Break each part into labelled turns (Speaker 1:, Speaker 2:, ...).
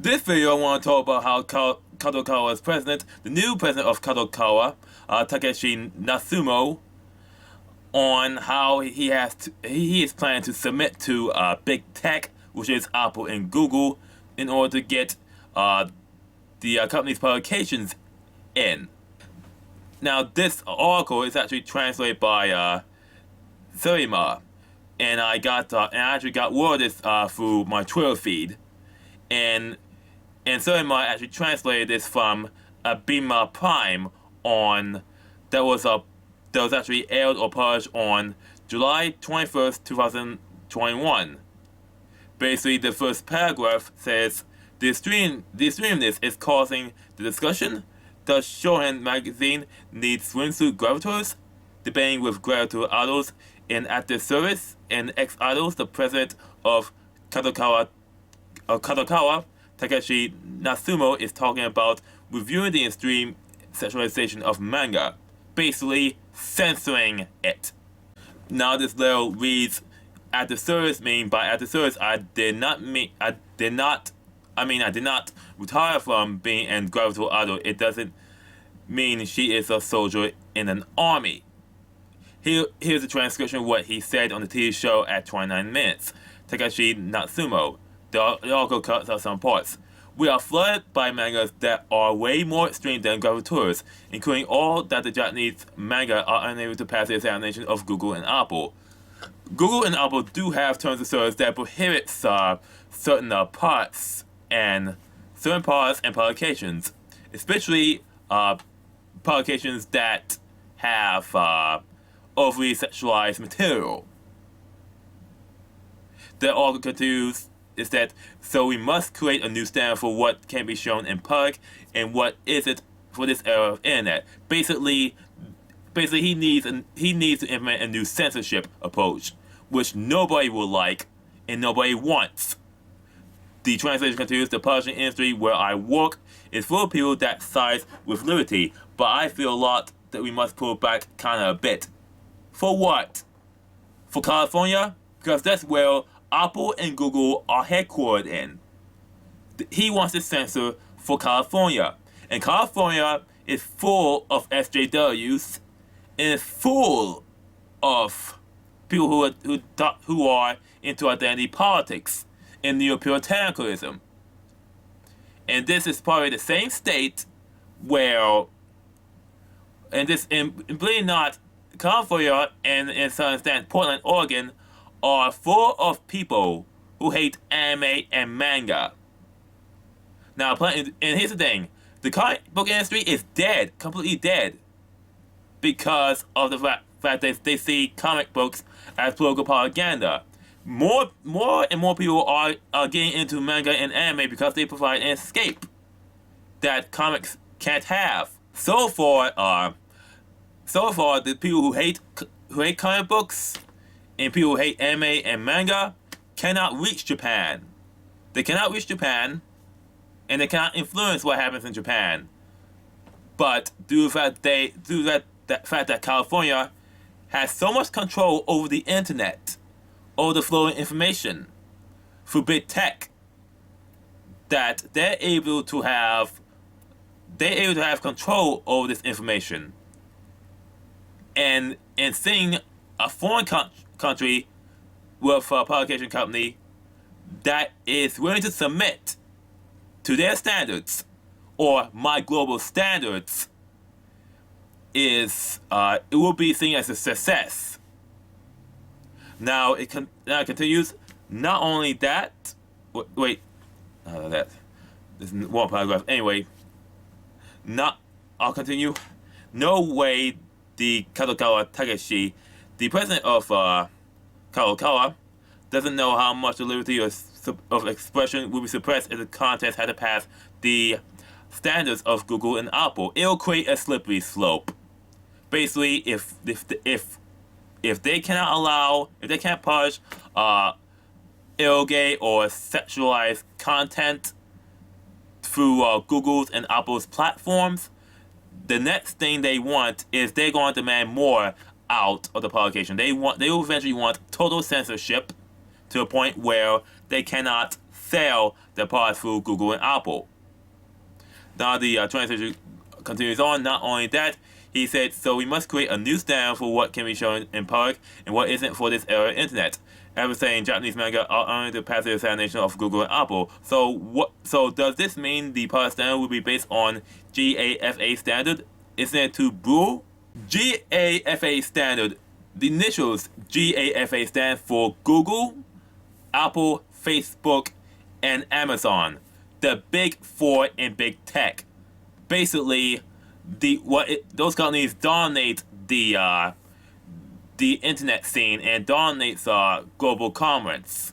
Speaker 1: This video I want to talk about how Kadokawa's president, the new president of Kadokawa, Takeshi Natsuno, on how he is planning to submit to big tech, which is Apple and Google, in order to get the company's publications in. Now, this article is actually translated by Surima, and I actually got word of this through my Twitter feed, and Surima actually translated this from a Bima Prime that was actually aired or published on July 21st, 2021. Basically, the first paragraph says, the extremeness is causing the discussion. Does Shonen magazine need swimsuit gravitors? Debating with gravitator idols in active service and ex-idols, the president of Kadokawa, Takeshi Natsuno, is talking about reviewing the extreme sexualization of manga, basically censoring it. Now this letter reads, active service, meaning by active service, I did not retire from being a gravitator idol. It doesn't mean she is a soldier in an army. Here's a transcription of what he said on the TV show at 29 minutes. Takeshi Natsuno. The article cuts out some parts. We are flooded by mangas that are way more extreme than gravitors, including all that the Japanese manga are unable to pass the examination of Google and Apple. Google and Apple do have terms of service that prohibits certain parts and publications, especially publications that have overly sexualized material. The article continues is that so we must create a new standard for what can be shown in public and what isn't for this era of internet. Basically he needs to implement a new censorship approach, which nobody will like and nobody wants. The translation continues, the publishing industry where I work is full of people that side with liberty, but I feel a lot that we must pull back kinda a bit. For what? For California? Because that's where Apple and Google are headquartered in. He wants to censor for California. And California is full of SJWs and is full of people who are into identity politics and neo-puritanism. And this is probably the same state where, and believe it or not, California and in some extent Portland, Oregon, are full of people who hate anime and manga. Now, and here's the thing, the comic book industry is dead, completely dead, because of the fact that they see comic books as political propaganda. More and more people are getting into manga and anime because they provide an escape that comics can't have. So far, the people who hate comic books and people who hate anime and manga cannot reach Japan. They cannot reach Japan, and they cannot influence what happens in Japan. But due to the fact that California has so much control over the internet, over the flow of information through big tech, that they're able to have control over this information. And seeing a foreign country with a publication company that is willing to submit to their standards or my global standards it will be seen as a success. Now it continues. Not only that, wait, that this is one paragraph. Anyway, I'll continue. No way, the Kadokawa Takeshi, the president of Kadokawa, doesn't know how much the liberty of expression will be suppressed if the contest had to pass the standards of Google and Apple. It'll create a slippery slope. Basically, if they can't publish illegate or sexualized content through Google's and Apple's platforms, the next thing they want is they're going to demand more out of the publication. They will eventually want total censorship to a point where they cannot sell their products through Google and Apple. Now the translation continues on. Not only that, he said, so we must create a new standard for what can be shown in public and what isn't for this era of internet. Ever saying Japanese manga are under the passive examination of Google and Apple. So does this mean the product standard will be based on GAFA standard? Isn't it too brutal? GAFA standard. The initials GAFA stand for Google, Apple, Facebook, and Amazon. The big four in big tech. Basically, those companies dominate the internet scene and dominates global commerce.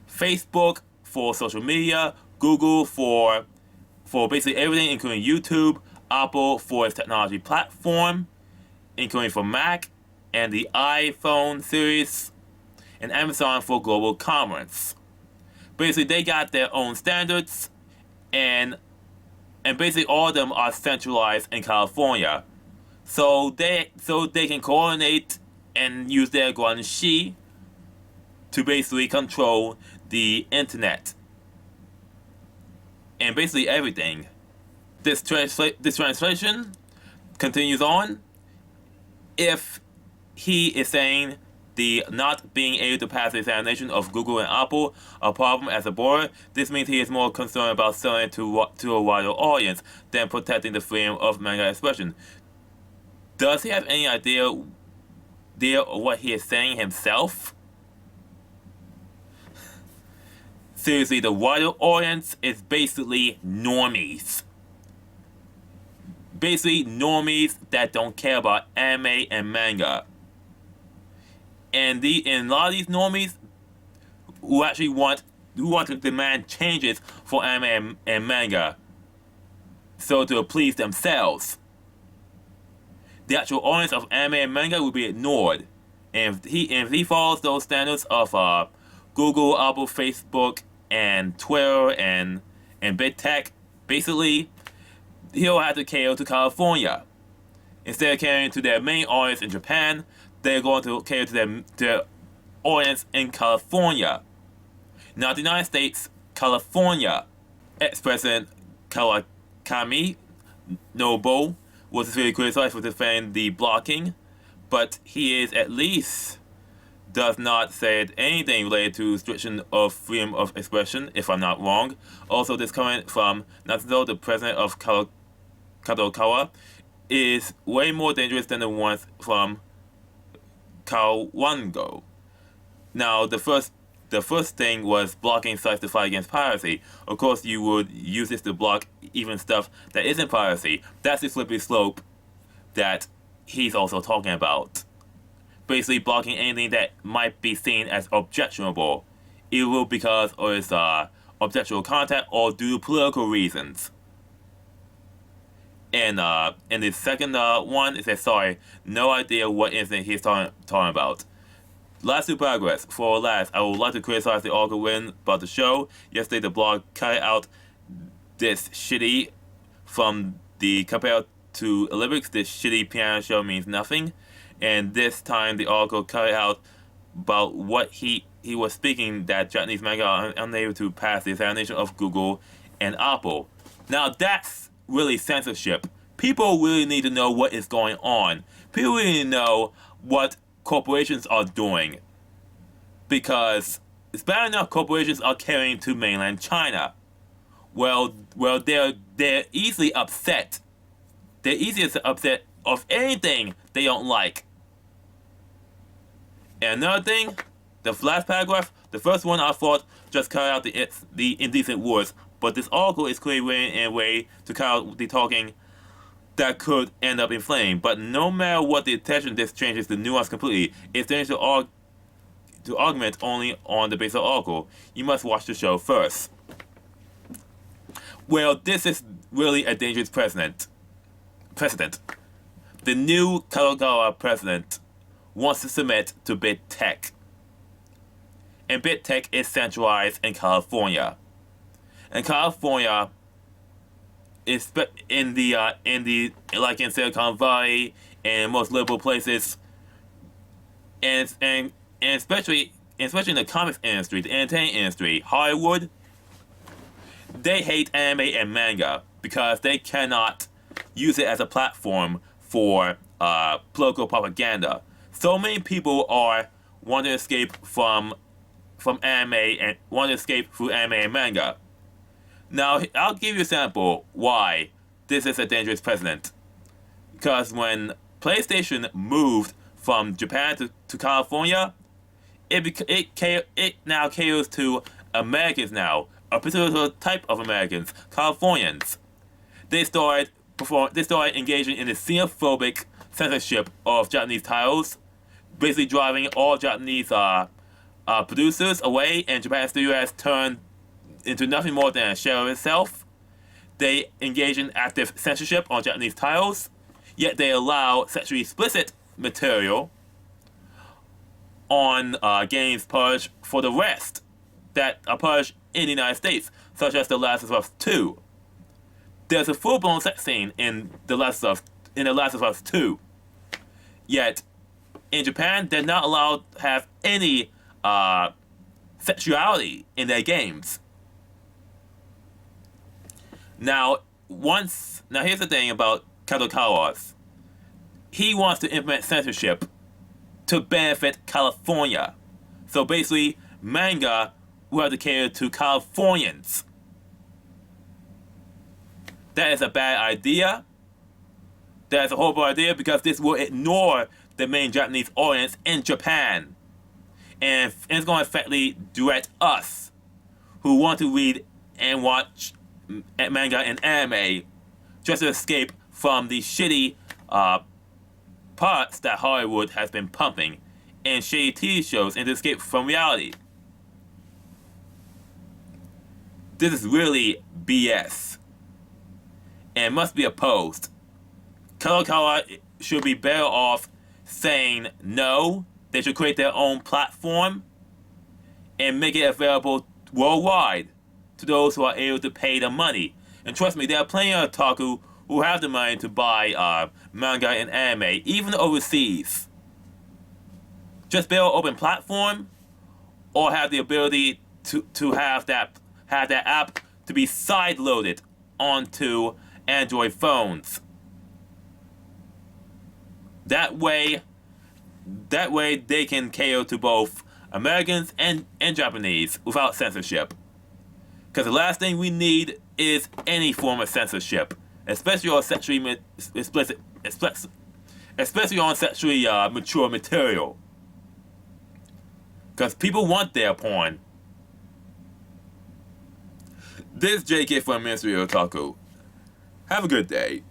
Speaker 1: Facebook for social media, Google for basically everything, including YouTube, Apple for its technology platform, including for Mac and the iPhone series, and Amazon for global commerce. Basically, they got their own standards, and basically all of them are centralized in California. So they can coordinate and use their guanxi to basically control the internet and basically everything. This translation continues on. If he is saying the not being able to pass the examination of Google and Apple a problem as a board, this means he is more concerned about selling it to a wider audience than protecting the freedom of manga expression. Does he have any idea of what he is saying himself? Seriously, the wider audience is basically normies. Basically, normies that don't care about anime and manga. And a lot of these normies who actually want to demand changes for anime and manga, so to please themselves. The actual audience of anime and manga will be ignored, and if he follows those standards of Google, Apple, Facebook, and Twitter and big tech, basically he'll have to cater to California. Instead of catering to their main audience in Japan, they're going to cater to their audience in California. Now, the United States, California, ex-President Kawakami Nobu was really criticized for defending the blocking, but he is at least does not say anything related to restriction of freedom of expression, if I'm not wrong. Also, this comment from Natsuno, the president of Kadokawa, is way more dangerous than the ones from Kawango. Now, the first thing was blocking sites to fight against piracy. Of course, you would use this to block even stuff that isn't piracy. That's the slippery slope that he's also talking about. Basically, blocking anything that might be seen as objectionable, either because of its objectionable content or due to political reasons. And in the second one, it says, sorry, no idea what incident he's talking about. Last two paragraphs. For last, I would like to criticize the article written about the show. Yesterday, the blog cut out this shitty from the compared to Olympics. This shitty piano show means nothing. And this time, the article cut out about what he was speaking that Japanese manga are unable to pass the examination of Google and Apple. Now, that's really censorship. People really need to know what is going on. People really need to know what corporations are doing, because it's bad enough corporations are catering to mainland China. Well, they're easily upset. They're easily upset of anything they don't like. And another thing, the last paragraph, the first one I thought just cut out the indecent words, but this article is clearly written in a way to cut out the talking that could end up inflamed. But no matter what the intention, this changes the nuance completely. It's dangerous to argument only on the basis of the article. You must watch the show first. Well, this is really a dangerous precedent. The new Kadokawa president wants to submit to big tech. And big tech is centralized in California. And California is in Silicon Valley and most liberal places, and especially in the comics industry, the entertainment industry, Hollywood, they hate anime and manga because they cannot use it as a platform for political propaganda. So many people are want to escape from anime and want to escape through anime and manga. Now, I'll give you a sample why this is a dangerous precedent. Because when PlayStation moved from Japan to California, it now caters to Americans now, a particular type of Americans, Californians. They started engaging in the xenophobic censorship of Japanese titles, basically driving all Japanese producers away, and Japan's studio has turned into nothing more than a shell of itself. They engage in active censorship on Japanese titles, yet they allow sexually explicit material on games published for the West that are published in the United States, such as The Last of Us 2. There's a full-blown sex scene in The Last of Us 2. Yet, in Japan, they're not allowed to have any sexuality in their games. Now, here's the thing about Kadokawa. He wants to implement censorship to benefit California. So basically, manga will have to cater to Californians. That is a bad idea. That is a horrible idea because this will ignore the main Japanese audience in Japan. And it's going to effectively direct us who want to read and watch manga and anime just to escape from the shitty parts that Hollywood has been pumping in shitty TV shows and to escape from reality. This is really BS and must be opposed. Kadokawa should be better off saying no. They should create their own platform and make it available worldwide to those who are able to pay the money. And trust me, there are plenty of otaku who have the money to buy manga and anime, even overseas. Just build an open platform, or have the ability to have that app to be side-loaded onto Android phones. That way they can cater to both Americans and Japanese without censorship. Because the last thing we need is any form of censorship, especially on sexually mature material. Because people want their porn. This is JK from Ministry of Otaku. Have a good day.